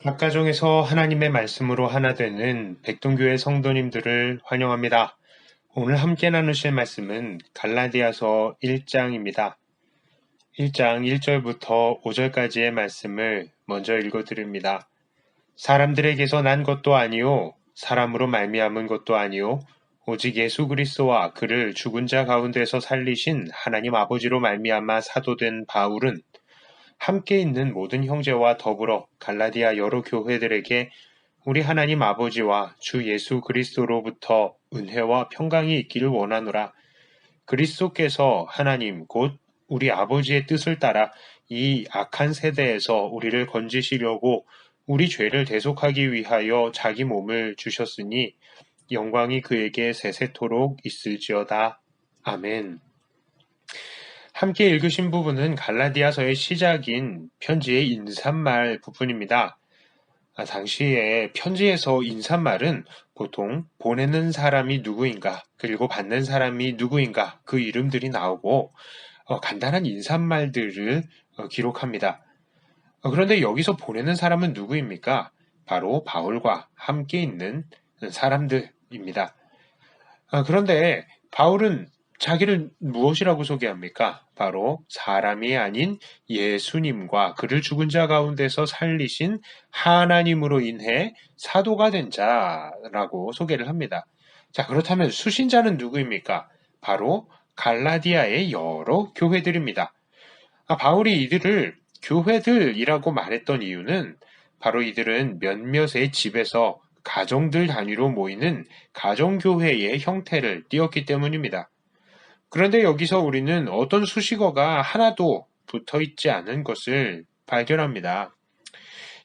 각가정에서 하나님의 말씀으로 하나 되는 백동교회 성도님들을 환영합니다. 오늘 함께 나누실 말씀은 갈라디아서 1장입니다. 1장 1절부터 5절까지의 말씀을 먼저 읽어드립니다. 사람들에게서 난 것도 아니요 사람으로 말미암은 것도 아니요 오직 예수 그리스도와 그를 죽은 자 가운데서 살리신 하나님 아버지로 말미암아 사도된 바울은 함께 있는 모든 형제와 더불어 갈라디아 여러 교회들에게 우리 하나님 아버지와 주 예수 그리스도로부터 은혜와 평강이 있기를 원하노라. 그리스도께서 하나님 곧 우리 아버지의 뜻을 따라 이 악한 세대에서 우리를 건지시려고 우리 죄를 대속하기 위하여 자기 몸을 주셨으니 영광이 그에게 세세토록 있을지어다. 아멘. 함께 읽으신 부분은 갈라디아서의 시작인 편지의 인사말 부분입니다. 당시에 편지에서 인사말은 보통 보내는 사람이 누구인가, 그리고 받는 사람이 누구인가, 그 이름들이 나오고 간단한 인사말들을 기록합니다. 그런데 여기서 보내는 사람은 누구입니까? 바로 바울과 함께 있는 사람들입니다. 그런데 바울은 자기를 무엇이라고 소개합니까? 바로 사람이 아닌 예수님과 그를 죽은 자 가운데서 살리신 하나님으로 인해 사도가 된 자라고 소개를 합니다. 자, 그렇다면 수신자는 누구입니까? 바로 갈라디아의 여러 교회들입니다. 바울이 이들을 교회들이라고 말했던 이유는 바로 이들은 몇몇의 집에서 가정들 단위로 모이는 가정교회의 형태를 띠었기 때문입니다. 그런데 여기서 우리는 어떤 수식어가 하나도 붙어 있지 않은 것을 발견합니다.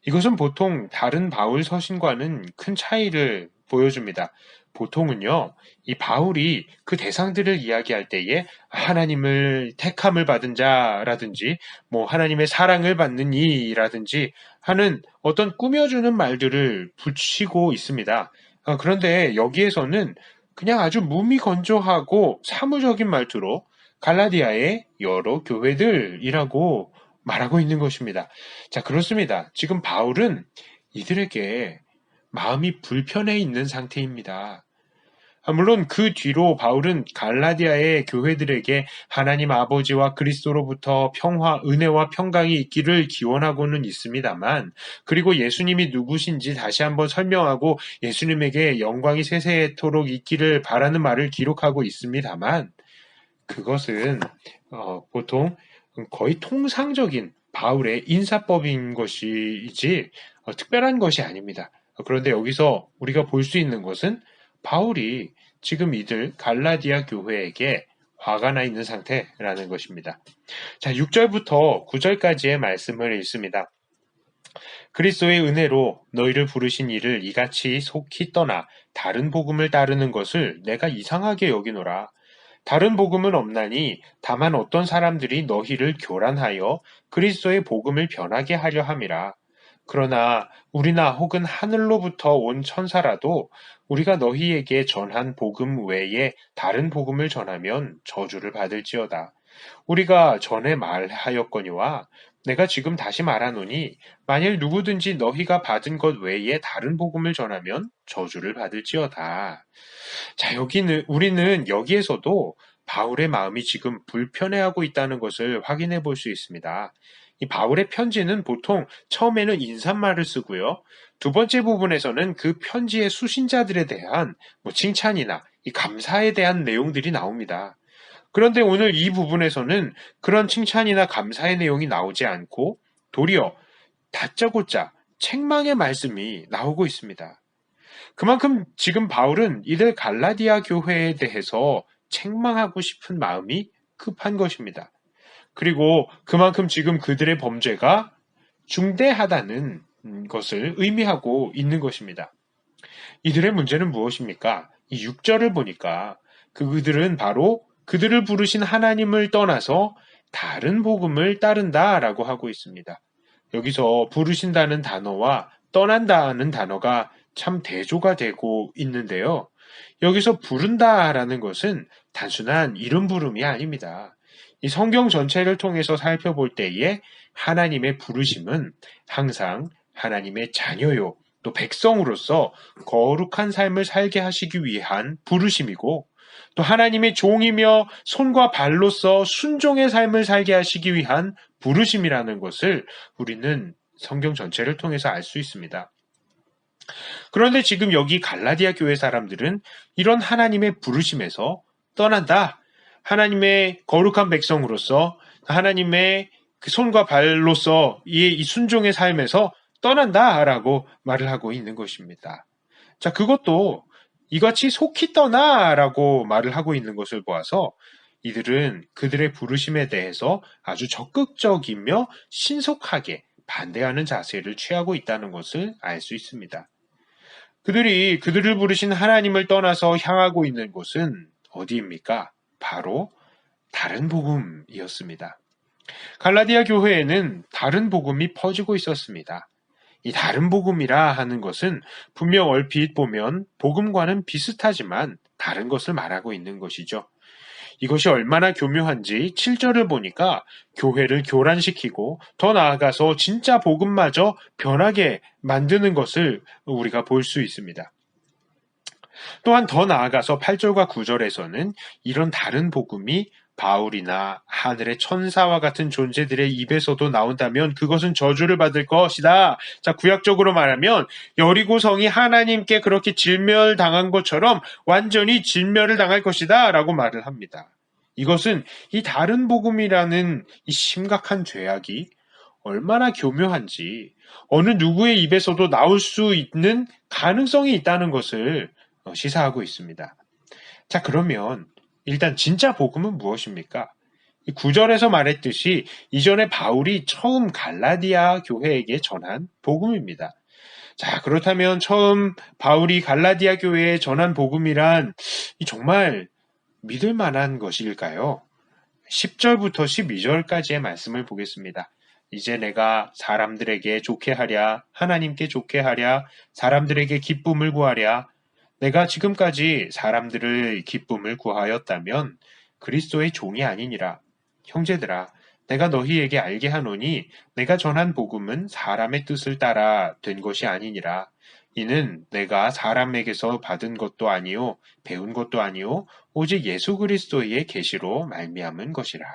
이것은 보통 다른 바울 서신과는 큰 차이를 보여줍니다. 보통은요, 이 바울이 그 대상들을 이야기할 때에 하나님을 택함을 받은 자라든지, 하나님의 사랑을 받는 이라든지 하는 어떤 꾸며주는 말들을 붙이고 있습니다. 그런데 여기에서는 그냥 아주 무미건조하고 사무적인 말투로 갈라디아의 여러 교회들이라고 말하고 있는 것입니다. 자, 그렇습니다. 지금 바울은 이들에게 마음이 불편해 있는 상태입니다. 물론 그 뒤로 바울은 갈라디아의 교회들에게 하나님 아버지와 그리스도로부터 평화, 은혜와 평강이 있기를 기원하고는 있습니다만, 그리고 예수님이 누구신지 다시 한번 설명하고 예수님에게 영광이 세세토록 있기를 바라는 말을 기록하고 있습니다만, 그것은 보통 거의 통상적인 바울의 인사법인 것이지 특별한 것이 아닙니다. 그런데 여기서 우리가 볼 수 있는 것은 바울이 지금 이들 갈라디아 교회에게 화가 나 있는 상태라는 것입니다. 자, 6절부터 9절까지의 말씀을 읽습니다. 그리스도의 은혜로 너희를 부르신 이를 이같이 속히 떠나 다른 복음을 따르는 것을 내가 이상하게 여기노라. 다른 복음은 없나니 다만 어떤 사람들이 너희를 교란하여 그리스도의 복음을 변하게 하려 함이라. 그러나 우리나 혹은 하늘로부터 온 천사라도 우리가 너희에게 전한 복음 외에 다른 복음을 전하면 저주를 받을지어다. 우리가 전에 말하였거니와 내가 지금 다시 말하노니 만일 누구든지 너희가 받은 것 외에 다른 복음을 전하면 저주를 받을지어다. 자, 우리는 여기에서도 바울의 마음이 지금 불편해하고 있다는 것을 확인해 볼 수 있습니다. 이 바울의 편지는 보통 처음에는 인사말을 쓰고요. 두 번째 부분에서는 그 편지의 수신자들에 대한 칭찬이나 이 감사에 대한 내용들이 나옵니다. 그런데 오늘 이 부분에서는 그런 칭찬이나 감사의 내용이 나오지 않고 도리어 다짜고짜 책망의 말씀이 나오고 있습니다. 그만큼 지금 바울은 이들 갈라디아 교회에 대해서 책망하고 싶은 마음이 급한 것입니다. 그리고 그만큼 지금 그들의 범죄가 중대하다는 것을 의미하고 있는 것입니다. 이들의 문제는 무엇입니까? 이 6절을 보니까 그들은 바로 그들을 부르신 하나님을 떠나서 다른 복음을 따른다라고 하고 있습니다. 여기서 부르신다는 단어와 떠난다는 단어가 참 대조가 되고 있는데요. 여기서 부른다라는 것은 단순한 이름 부름이 아닙니다. 이 성경 전체를 통해서 살펴볼 때에 하나님의 부르심은 항상 하나님의 자녀요, 또 백성으로서 거룩한 삶을 살게 하시기 위한 부르심이고, 또 하나님의 종이며 손과 발로서 순종의 삶을 살게 하시기 위한 부르심이라는 것을 우리는 성경 전체를 통해서 알 수 있습니다. 그런데 지금 여기 갈라디아 교회 사람들은 이런 하나님의 부르심에서 떠난다. 하나님의 거룩한 백성으로서 하나님의 그 손과 발로서 이 순종의 삶에서 떠난다라고 말을 하고 있는 것입니다. 자, 그것도 이같이 속히 떠나라고 말을 하고 있는 것을 보아서 이들은 그들의 부르심에 대해서 아주 적극적이며 신속하게 반대하는 자세를 취하고 있다는 것을 알 수 있습니다. 그들이 그들을 부르신 하나님을 떠나서 향하고 있는 곳은 어디입니까? 바로 다른 복음이었습니다. 갈라디아 교회에는 다른 복음이 퍼지고 있었습니다. 이 다른 복음이라 하는 것은 분명 얼핏 보면 복음과는 비슷하지만 다른 것을 말하고 있는 것이죠. 이것이 얼마나 교묘한지 7절을 보니까 교회를 교란시키고 더 나아가서 진짜 복음마저 변하게 만드는 것을 우리가 볼 수 있습니다. 또한 더 나아가서 8절과 9절에서는 이런 다른 복음이 바울이나 하늘의 천사와 같은 존재들의 입에서도 나온다면 그것은 저주를 받을 것이다. 자, 구약적으로 말하면 여리고성이 하나님께 그렇게 진멸당한 것처럼 완전히 진멸을 당할 것이다 라고 말을 합니다. 이것은 이 다른 복음이라는 이 심각한 죄악이 얼마나 교묘한지 어느 누구의 입에서도 나올 수 있는 가능성이 있다는 것을 시사하고 있습니다. 자, 그러면 일단 진짜 복음은 무엇입니까? 9절에서 말했듯이 이전에 바울이 처음 갈라디아 교회에게 전한 복음입니다. 자, 그렇다면 처음 바울이 갈라디아 교회에 전한 복음이란 정말 믿을 만한 것일까요? 10절부터 12절까지의 말씀을 보겠습니다. 이제 내가 사람들에게 좋게 하랴, 하나님께 좋게 하랴, 사람들에게 기쁨을 구하랴, 내가 지금까지 사람들의 기쁨을 구하였다면 그리스도의 종이 아니니라. 형제들아, 내가 너희에게 알게 하노니 내가 전한 복음은 사람의 뜻을 따라 된 것이 아니니라. 이는 내가 사람에게서 받은 것도 아니요 배운 것도 아니요 오직 예수 그리스도의 계시로 말미암은 것이라.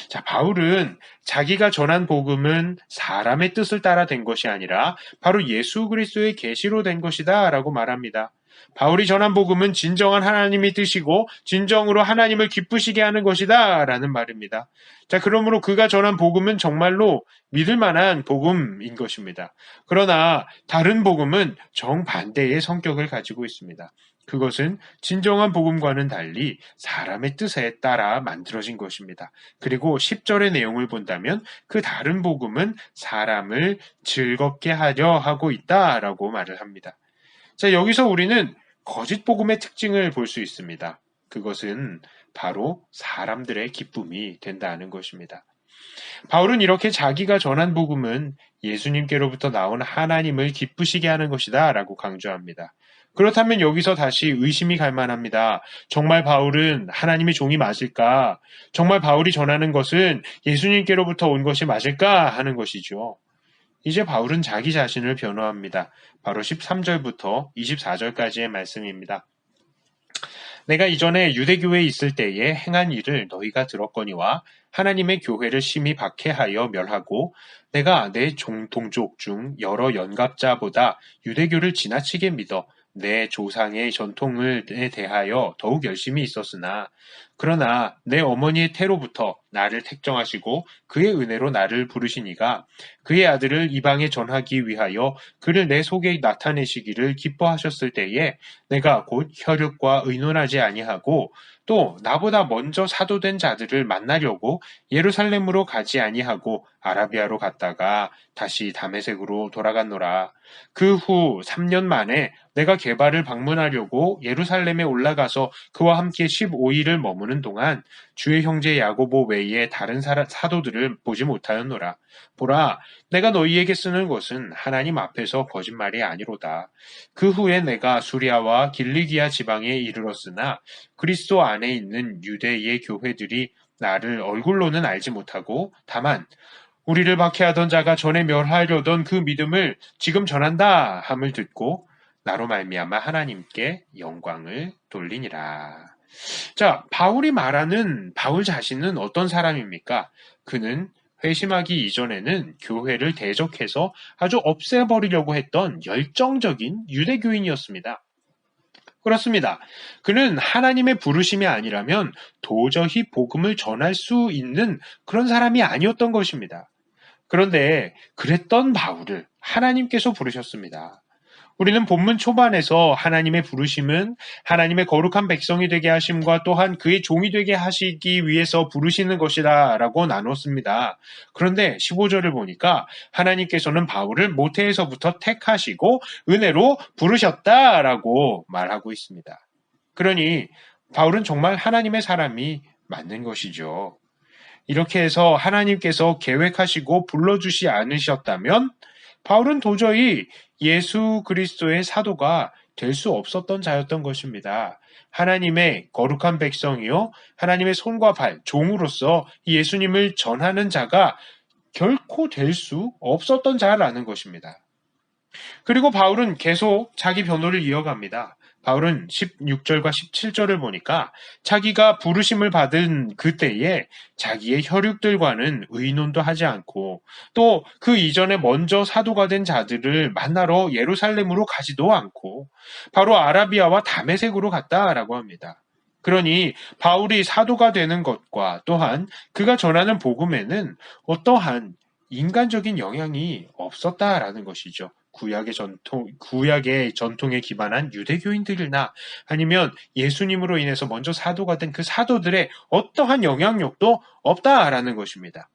자, 바울은 자기가 전한 복음은 사람의 뜻을 따라 된 것이 아니라 바로 예수 그리스도의 계시로 된 것이다 라고 말합니다. 바울이 전한 복음은 진정한 하나님의 뜻이고 진정으로 하나님을 기쁘시게 하는 것이다 라는 말입니다. 자, 그러므로 그가 전한 복음은 정말로 믿을 만한 복음인 것입니다. 그러나 다른 복음은 정반대의 성격을 가지고 있습니다. 그것은 진정한 복음과는 달리 사람의 뜻에 따라 만들어진 것입니다. 그리고 10절의 내용을 본다면 그 다른 복음은 사람을 즐겁게 하려 하고 있다라고 말을 합니다. 자, 여기서 우리는 거짓 복음의 특징을 볼 수 있습니다. 그것은 바로 사람들의 기쁨이 된다는 것입니다. 바울은 이렇게 자기가 전한 복음은 예수님께로부터 나온 하나님을 기쁘시게 하는 것이다 라고 강조합니다. 그렇다면 여기서 다시 의심이 갈 만합니다. 정말 바울은 하나님의 종이 맞을까? 정말 바울이 전하는 것은 예수님께로부터 온 것이 맞을까? 하는 것이죠. 이제 바울은 자기 자신을 변호합니다. 바로 13절부터 24절까지의 말씀입니다. 내가 이전에 유대교회에 있을 때에 행한 일을 너희가 들었거니와 하나님의 교회를 심히 박해하여 멸하고 내가 내 동족 중 여러 연갑자보다 유대교를 지나치게 믿어 내 조상의 전통에 대하여 더욱 열심히 있었으나 그러나 내 어머니의 태로부터 나를 택정하시고 그의 은혜로 나를 부르시니가 그의 아들을 이방에 전하기 위하여 그를 내 속에 나타내시기를 기뻐하셨을 때에 내가 곧 혈육과 의논하지 아니하고 또 나보다 먼저 사도된 자들을 만나려고 예루살렘으로 가지 아니하고 아라비아로 갔다가 다시 다메섹으로 돌아갔노라. 그 후 3년 만에 내가 게바를 방문하려고 예루살렘에 올라가서 그와 함께 15일을 머무는 동안 주의 형제 야고보 외에 다른 사도들을 보지 못하였노라. 보라, 내가 너희에게 쓰는 것은 하나님 앞에서 거짓말이 아니로다. 그 후에 내가 수리아와 길리기아 지방에 이르렀으나 그리스도 안에 있는 유대의 교회들이 나를 얼굴로는 알지 못하고 다만 우리를 박해하던 자가 전에 멸하려던 그 믿음을 지금 전한다 함을 듣고 나로 말미암아 하나님께 영광을 돌리니라. 자, 바울이 말하는 바울 자신은 어떤 사람입니까? 그는 회심하기 이전에는 교회를 대적해서 아주 없애버리려고 했던 열정적인 유대교인이었습니다. 그렇습니다. 그는 하나님의 부르심이 아니라면 도저히 복음을 전할 수 있는 그런 사람이 아니었던 것입니다. 그런데 그랬던 바울을 하나님께서 부르셨습니다. 우리는 본문 초반에서 하나님의 부르심은 하나님의 거룩한 백성이 되게 하심과 또한 그의 종이 되게 하시기 위해서 부르시는 것이다 라고 나눴습니다. 그런데 15절을 보니까 하나님께서는 바울을 모태에서부터 택하시고 은혜로 부르셨다라고 말하고 있습니다. 그러니 바울은 정말 하나님의 사람이 맞는 것이죠. 이렇게 해서 하나님께서 계획하시고 불러주시 않으셨다면 바울은 도저히 예수 그리스도의 사도가 될 수 없었던 자였던 것입니다. 하나님의 거룩한 백성이요, 하나님의 손과 발, 종으로서 예수님을 전하는 자가 결코 될 수 없었던 자라는 것입니다. 그리고 바울은 계속 자기 변호를 이어갑니다. 바울은 16절과 17절을 보니까 자기가 부르심을 받은 그때에 자기의 혈육들과는 의논도 하지 않고 또 그 이전에 먼저 사도가 된 자들을 만나러 예루살렘으로 가지도 않고 바로 아라비아와 다메섹으로 갔다라고 합니다. 그러니 바울이 사도가 되는 것과 또한 그가 전하는 복음에는 어떠한 인간적인 영향이 없었다라는 것이죠. 구약의 전통에 기반한 유대교인들이나 아니면 예수님으로 인해서 먼저 사도가 된 그 사도들의 어떠한 영향력도 없다라는 것입니다.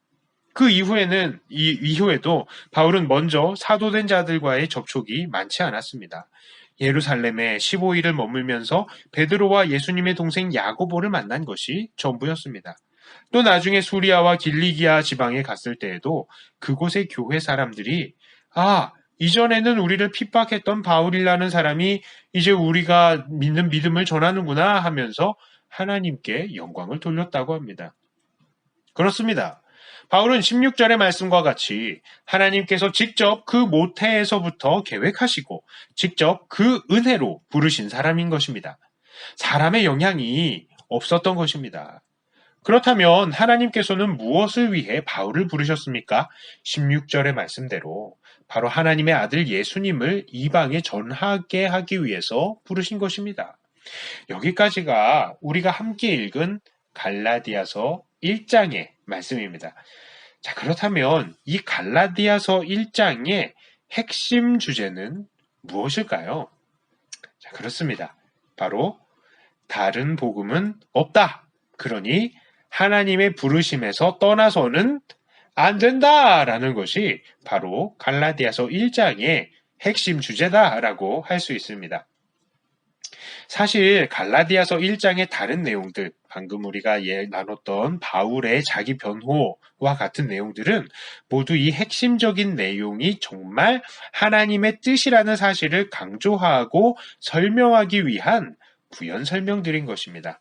그 이후에도 바울은 먼저 사도된 자들과의 접촉이 많지 않았습니다. 예루살렘에 15일을 머물면서 베드로와 예수님의 동생 야고보를 만난 것이 전부였습니다. 또 나중에 수리아와 길리기아 지방에 갔을 때에도 그곳의 교회 사람들이 이전에는 우리를 핍박했던 바울이라는 사람이 이제 우리가 믿는 믿음을 전하는구나 하면서 하나님께 영광을 돌렸다고 합니다. 그렇습니다. 바울은 16절의 말씀과 같이 하나님께서 직접 그 모태에서부터 계획하시고 직접 그 은혜로 부르신 사람인 것입니다. 사람의 영향이 없었던 것입니다. 그렇다면 하나님께서는 무엇을 위해 바울을 부르셨습니까? 16절의 말씀대로 바로 하나님의 아들 예수님을 이방에 전하게 하기 위해서 부르신 것입니다. 여기까지가 우리가 함께 읽은 갈라디아서 1장의 말씀입니다. 자, 그렇다면 이 갈라디아서 1장의 핵심 주제는 무엇일까요? 자, 그렇습니다. 바로 다른 복음은 없다. 그러니 하나님의 부르심에서 떠나서는 안 된다라는 것이 바로 갈라디아서 1장의 핵심 주제다라고 할 수 있습니다. 사실 갈라디아서 1장의 다른 내용들, 방금 우리가 나눴던 바울의 자기 변호와 같은 내용들은 모두 이 핵심적인 내용이 정말 하나님의 뜻이라는 사실을 강조하고 설명하기 위한 부연 설명들인 것입니다.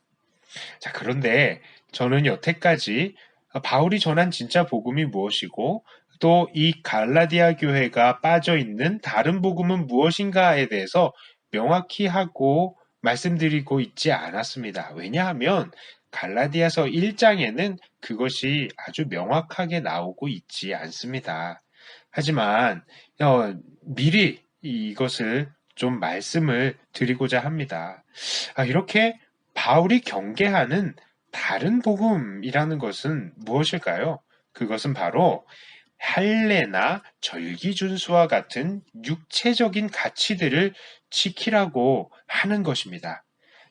자, 그런데 저는 여태까지 바울이 전한 진짜 복음이 무엇이고 또 이 갈라디아 교회가 빠져 있는 다른 복음은 무엇인가에 대해서 명확히 하고 말씀드리고 있지 않았습니다. 왜냐하면 갈라디아서 1장에는 그것이 아주 명확하게 나오고 있지 않습니다. 하지만 미리 이것을 좀 말씀을 드리고자 합니다. 이렇게 바울이 경계하는 다른 복음이라는 것은 무엇일까요? 그것은 바로 할례나 절기준수와 같은 육체적인 가치들을 지키라고 하는 것입니다.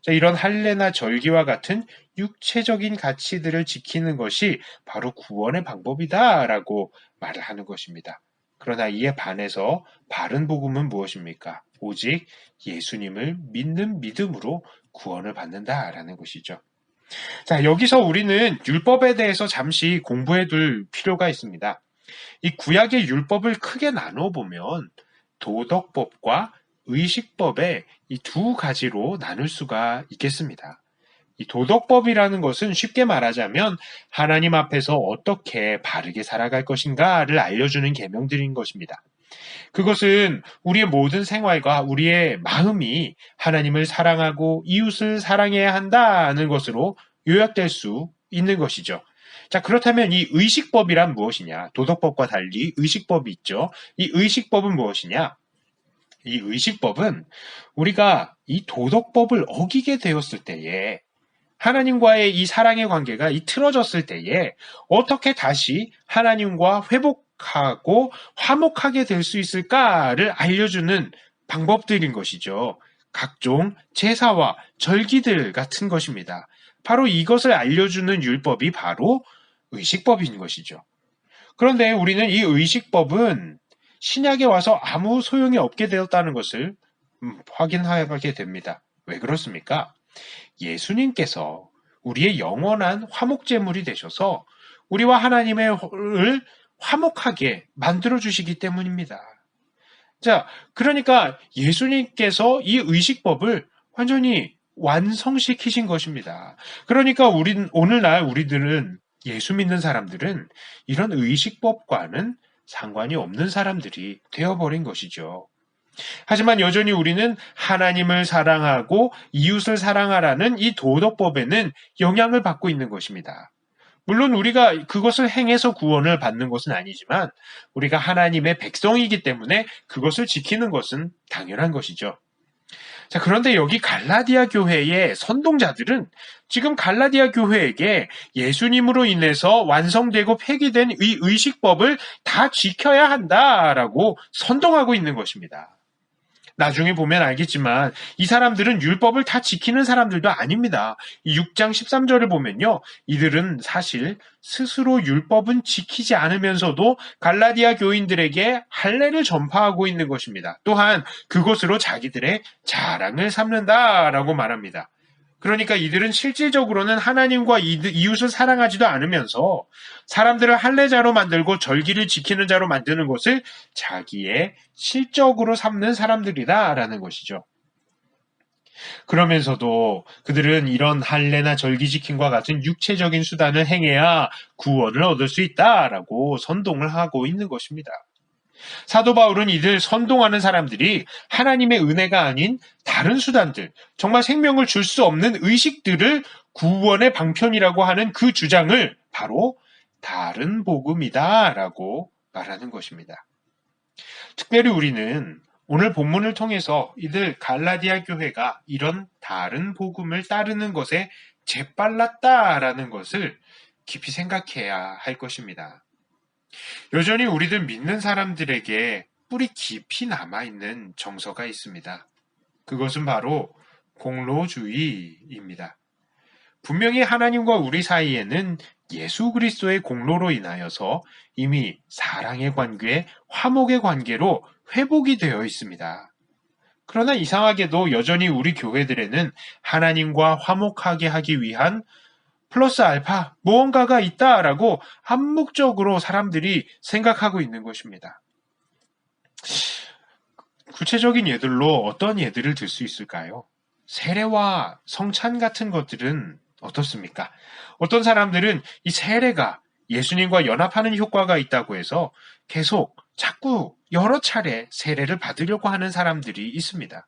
자, 이런 할례나 절기와 같은 육체적인 가치들을 지키는 것이 바로 구원의 방법이다라고 말을 하는 것입니다. 그러나 이에 반해서 바른 복음은 무엇입니까? 오직 예수님을 믿는 믿음으로 구원을 받는다라는 것이죠. 자, 여기서 우리는 율법에 대해서 잠시 공부해 둘 필요가 있습니다. 이 구약의 율법을 크게 나눠 보면 도덕법과 의식법의 이 두 가지로 나눌 수가 있겠습니다. 이 도덕법이라는 것은 쉽게 말하자면 하나님 앞에서 어떻게 바르게 살아갈 것인가를 알려주는 계명들인 것입니다. 그것은 우리의 모든 생활과 우리의 마음이 하나님을 사랑하고 이웃을 사랑해야 한다는 것으로 요약될 수 있는 것이죠. 자, 그렇다면 이 의식법이란 무엇이냐? 도덕법과 달리 의식법이 있죠. 이 의식법은 무엇이냐? 이 의식법은 우리가 이 도덕법을 어기게 되었을 때에 하나님과의 이 사랑의 관계가 틀어졌을 때에 어떻게 다시 하나님과 회복하고 화목하게 될 수 있을까를 알려주는 방법들인 것이죠. 각종 제사와 절기들 같은 것입니다. 바로 이것을 알려주는 율법이 바로 의식법인 것이죠. 그런데 우리는 이 의식법은 신약에 와서 아무 소용이 없게 되었다는 것을 확인하게 됩니다. 왜 그렇습니까? 예수님께서 우리의 영원한 화목제물이 되셔서 우리와 하나님을 화목하게 만들어주시기 때문입니다. 자, 그러니까 예수님께서 이 의식법을 완전히 완성시키신 것입니다. 그러니까 오늘날 우리들은 예수 믿는 사람들은 이런 의식법과는 상관이 없는 사람들이 되어버린 것이죠. 하지만 여전히 우리는 하나님을 사랑하고 이웃을 사랑하라는 이 도덕법에는 영향을 받고 있는 것입니다. 물론 우리가 그것을 행해서 구원을 받는 것은 아니지만 우리가 하나님의 백성이기 때문에 그것을 지키는 것은 당연한 것이죠. 자, 그런데 여기 갈라디아 교회의 선동자들은 지금 갈라디아 교회에게 예수님으로 인해서 완성되고 폐기된 이 의식법을 다 지켜야 한다라고 선동하고 있는 것입니다. 나중에 보면 알겠지만 이 사람들은 율법을 다 지키는 사람들도 아닙니다. 6장 13절을 보면요. 이들은 사실 스스로 율법은 지키지 않으면서도 갈라디아 교인들에게 할례를 전파하고 있는 것입니다. 또한 그것으로 자기들의 자랑을 삼는다라고 말합니다. 그러니까 이들은 실질적으로는 하나님과 이웃을 사랑하지도 않으면서 사람들을 할례자로 만들고 절기를 지키는 자로 만드는 것을 자기의 실적으로 삼는 사람들이다라는 것이죠. 그러면서도 그들은 이런 할례나 절기 지킴과 같은 육체적인 수단을 행해야 구원을 얻을 수 있다라고 선동을 하고 있는 것입니다. 사도 바울은 이들 선동하는 사람들이 하나님의 은혜가 아닌 다른 수단들, 정말 생명을 줄 수 없는 의식들을 구원의 방편이라고 하는 그 주장을 바로 다른 복음이다라고 말하는 것입니다. 특별히 우리는 오늘 본문을 통해서 이들 갈라디아 교회가 이런 다른 복음을 따르는 것에 재빨랐다라는 것을 깊이 생각해야 할 것입니다. 여전히 우리들 믿는 사람들에게 뿌리 깊이 남아있는 정서가 있습니다. 그것은 바로 공로주의입니다. 분명히 하나님과 우리 사이에는 예수 그리스도의 공로로 인하여서 이미 사랑의 관계, 화목의 관계로 회복이 되어 있습니다. 그러나 이상하게도 여전히 우리 교회들에는 하나님과 화목하게 하기 위한 플러스 알파 무언가가 있다라고 암묵적으로 사람들이 생각하고 있는 것입니다. 구체적인 예들로 어떤 예들을 들 수 있을까요? 세례와 성찬 같은 것들은 어떻습니까? 어떤 사람들은 이 세례가 예수님과 연합하는 효과가 있다고 해서 계속 자꾸 여러 차례 세례를 받으려고 하는 사람들이 있습니다.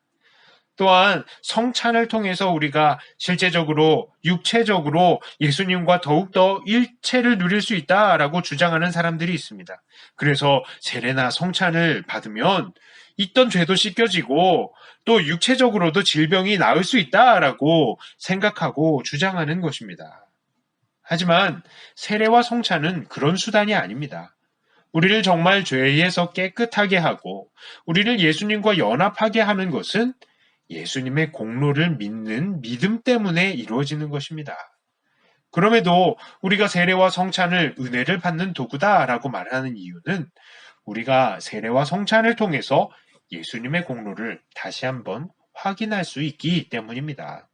또한 성찬을 통해서 우리가 실제적으로 육체적으로 예수님과 더욱더 일체를 누릴 수 있다라고 주장하는 사람들이 있습니다. 그래서 세례나 성찬을 받으면 있던 죄도 씻겨지고 또 육체적으로도 질병이 나을 수 있다라고 생각하고 주장하는 것입니다. 하지만 세례와 성찬은 그런 수단이 아닙니다. 우리를 정말 죄에서 깨끗하게 하고 우리를 예수님과 연합하게 하는 것은 예수님의 공로를 믿는 믿음 때문에 이루어지는 것입니다. 그럼에도 우리가 세례와 성찬을 은혜를 받는 도구다라고 말하는 이유는 우리가 세례와 성찬을 통해서 예수님의 공로를 다시 한번 확인할 수 있기 때문입니다.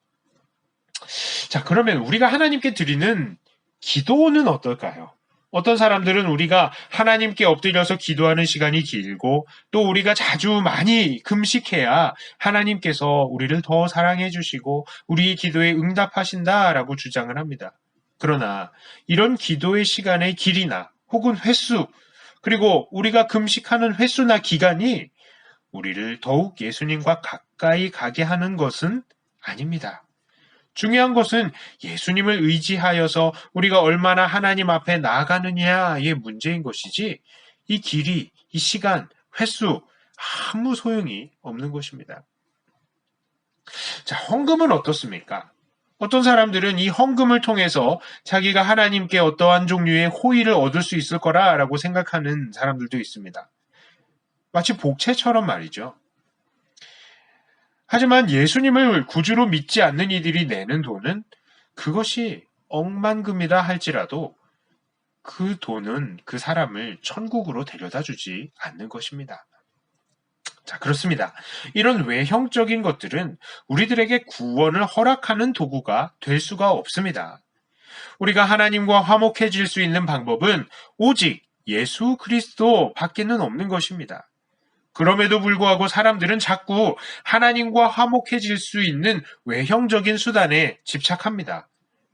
자, 그러면 우리가 하나님께 드리는 기도는 어떨까요? 어떤 사람들은 우리가 하나님께 엎드려서 기도하는 시간이 길고 또 우리가 자주 많이 금식해야 하나님께서 우리를 더 사랑해 주시고 우리 기도에 응답하신다라고 주장을 합니다. 그러나 이런 기도의 시간의 길이나 혹은 횟수, 그리고 우리가 금식하는 횟수나 기간이 우리를 더욱 예수님과 가까이 가게 하는 것은 아닙니다. 중요한 것은 예수님을 의지하여서 우리가 얼마나 하나님 앞에 나아가느냐의 문제인 것이지, 이 길이, 이 시간, 횟수 아무 소용이 없는 것입니다. 자, 헌금은 어떻습니까? 어떤 사람들은 이 헌금을 통해서 자기가 하나님께 어떠한 종류의 호의를 얻을 수 있을 거라고 생각하는 사람들도 있습니다. 마치 복채처럼 말이죠. 하지만 예수님을 구주로 믿지 않는 이들이 내는 돈은 그것이 억만금이라 할지라도 그 돈은 그 사람을 천국으로 데려다 주지 않는 것입니다. 자, 그렇습니다. 이런 외형적인 것들은 우리들에게 구원을 허락하는 도구가 될 수가 없습니다. 우리가 하나님과 화목해질 수 있는 방법은 오직 예수 그리스도 밖에는 없는 것입니다. 그럼에도 불구하고 사람들은 자꾸 하나님과 화목해질 수 있는 외형적인 수단에 집착합니다.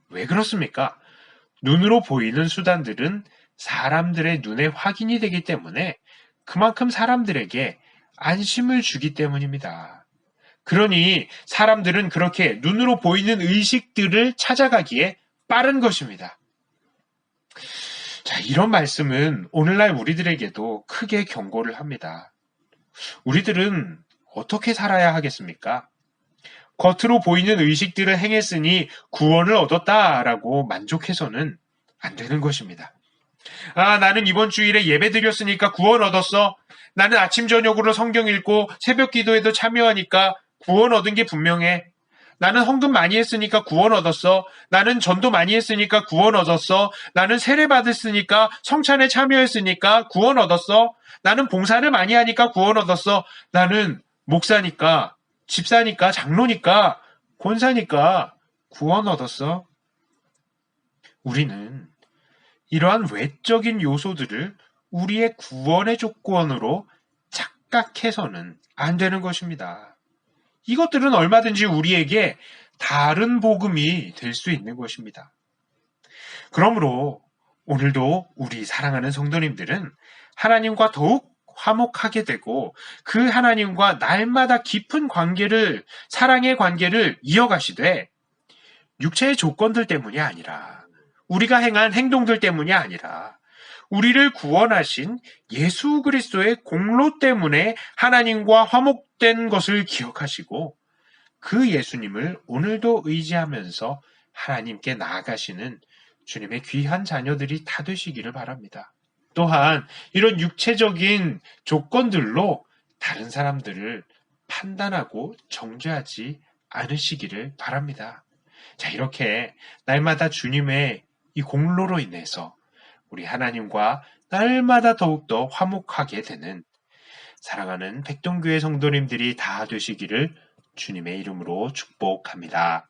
왜 그렇습니까? 눈으로 보이는 수단들은 사람들의 눈에 확인이 되기 때문에 그만큼 사람들에게 안심을 주기 때문입니다. 그러니 사람들은 그렇게 눈으로 보이는 의식들을 찾아가기에 빠른 것입니다. 자, 이런 말씀은 오늘날 우리들에게도 크게 경고를 합니다. 우리들은 어떻게 살아야 하겠습니까? 겉으로 보이는 의식들을 행했으니 구원을 얻었다라고 만족해서는 안 되는 것입니다. 아, 나는 이번 주일에 예배 드렸으니까 구원 얻었어. 나는 아침 저녁으로 성경 읽고 새벽 기도에도 참여하니까 구원 얻은 게 분명해. 나는 헌금 많이 했으니까 구원 얻었어. 나는 전도 많이 했으니까 구원 얻었어. 나는 세례 받았으니까 성찬에 참여했으니까 구원 얻었어. 나는 봉사를 많이 하니까 구원 얻었어. 나는 목사니까, 집사니까, 장로니까, 권사니까 구원 얻었어. 우리는 이러한 외적인 요소들을 우리의 구원의 조건으로 착각해서는 안 되는 것입니다. 이것들은 얼마든지 우리에게 다른 복음이 될 수 있는 것입니다. 그러므로 오늘도 우리 사랑하는 성도님들은 하나님과 더욱 화목하게 되고 그 하나님과 날마다 깊은 관계를, 사랑의 관계를 이어가시되 육체의 조건들 때문이 아니라 우리가 행한 행동들 때문이 아니라 우리를 구원하신 예수 그리스도의 공로 때문에 하나님과 화목된 것을 기억하시고 그 예수님을 오늘도 의지하면서 하나님께 나아가시는 주님의 귀한 자녀들이 다 되시기를 바랍니다. 또한 이런 육체적인 조건들로 다른 사람들을 판단하고 정죄하지 않으시기를 바랍니다. 자, 이렇게 날마다 주님의 이 공로로 인해서 우리 하나님과 날마다 더욱더 화목하게 되는 사랑하는 백동교회 성도님들이 다 되시기를 주님의 이름으로 축복합니다.